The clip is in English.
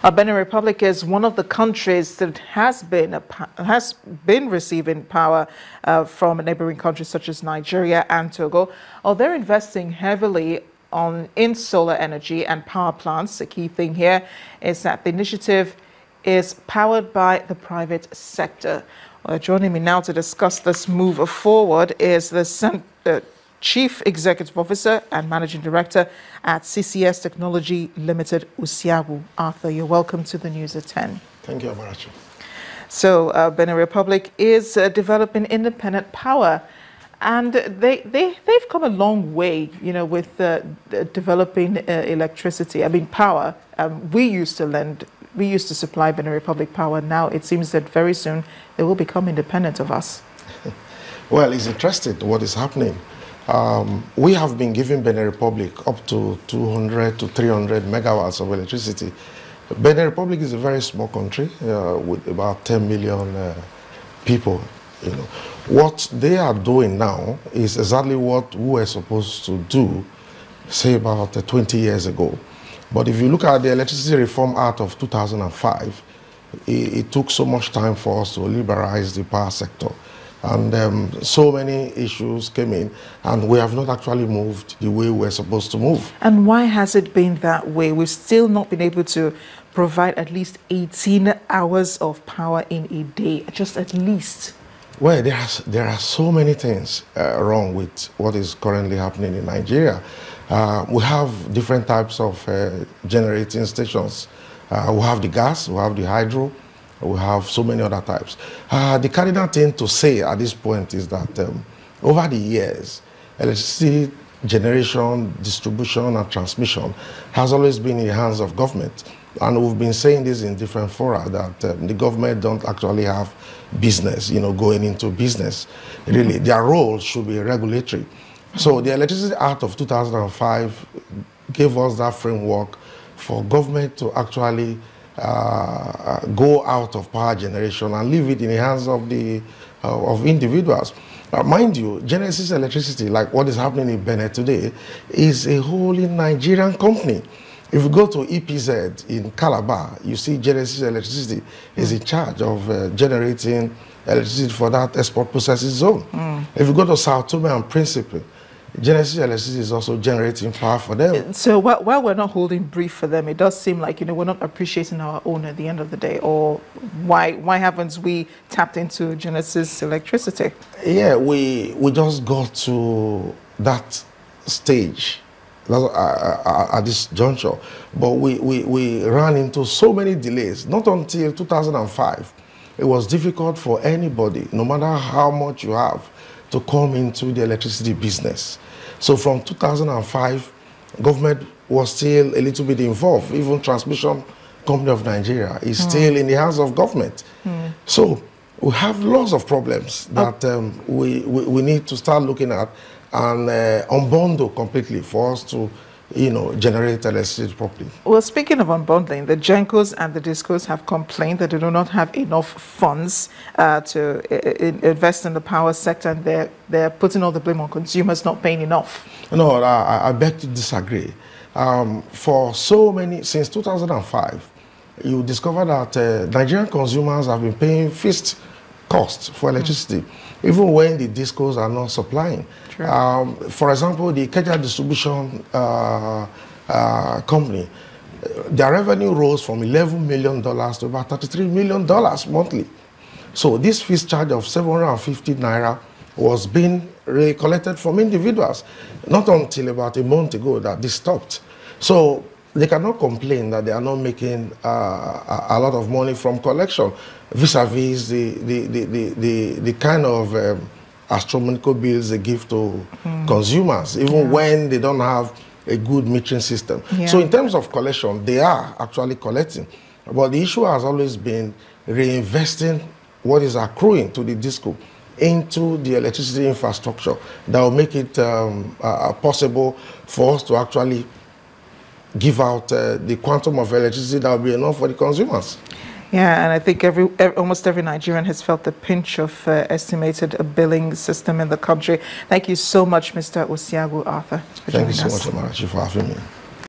Benin Republic is one of the countries that has been receiving power from neighboring countries such as Nigeria and Togo. They're investing heavily in solar energy and power plants. The key thing here is that the initiative is powered by the private sector. Joining me now to discuss this move forward is the Chief Executive Officer and Managing Director at CCS Technology Limited, Usiagwu. Arthur, you're welcome to the News at 10. Thank you, Amarachi. So, Benin Republic is developing independent power, and they've come a long way, you know, with developing electricity. I mean, power. We used to supply Benin Republic power. Now it seems that very soon they will become independent of us. Well, it's interesting what is happening. We have been giving Benin Republic up to 200 to 300 megawatts of electricity. Benin Republic is a very small country with about 10 million people. You know, what they are doing now is exactly what we were supposed to do, say about 20 years ago. But if you look at the Electricity Reform Act of 2005, it took so much time for us to liberalize the power sector. And so many issues came in, and we have not actually moved the way we're supposed to move. And why has it been that way? We've still not been able to provide at least 18 hours of power in a day, just at least. Well, there are so many things wrong with what is currently happening in Nigeria. We have different types of generating stations. We have the gas, we have the hydro, we have so many other types. The cardinal thing to say at this point is that over the years, electricity generation, distribution, and transmission has always been in the hands of government. And we've been saying this in different fora, that the government don't actually have business, you know, going into business. Really, their role should be regulatory. So the Electricity Act of 2005 gave us that framework for government to actually go out of power generation and leave it in the hands of of individuals. Mind you, Genesis Electricity, like what is happening in Benin today, is a wholly Nigerian company. If you go to EPZ in Calabar, you see Genesis Electricity is in charge of generating electricity for that export processing zone. If you go to Sao Tome and Principe, Genesis Electricity is also generating power for them. So while we're not holding brief for them, it does seem like, you know, we're not appreciating our own at the end of the day. Or why haven't we tapped into Genesis Electricity? Yeah, we just got to that stage at this juncture, but we ran into so many delays. Not until 2005, it was difficult for anybody, no matter how much you have, to come into the electricity business. So from 2005, government was still a little bit involved. Even Transmission Company of Nigeria is still in the hands of government. So we have lots of problems that we need to start looking at and unbundle completely for us to, you know, generate electricity properly. Well, speaking of unbundling, the Gencos and the Discos have complained that they do not have enough funds to invest in the power sector, and they're putting all the blame on consumers not paying enough. No, I beg to disagree. For so many, since 2005, you discover that Nigerian consumers have been paying fixed costs for electricity, even when the Discos are not supplying. For example, the Ikeja Distribution Company, their revenue rose from $11 million to about $33 million monthly. So this fixed charge of 750 naira was being collected from individuals. Not until about a month ago that this stopped. So they cannot complain that they are not making a lot of money from collection, vis-a-vis the kind of astronomical bills they give to consumers, even when they don't have a good metering system. So in terms of collection, they are actually collecting. But the issue has always been reinvesting what is accruing to the Disco into the electricity infrastructure that will make it possible for us to actually give out the quantum of electricity that will be enough for the consumers. Yeah, and I think almost every Nigerian has felt the pinch of estimated billing system in the country. Thank you so much, Mr. Usiagwu, Arthur, for joining us. Thank you so much, Amarachi, for having me.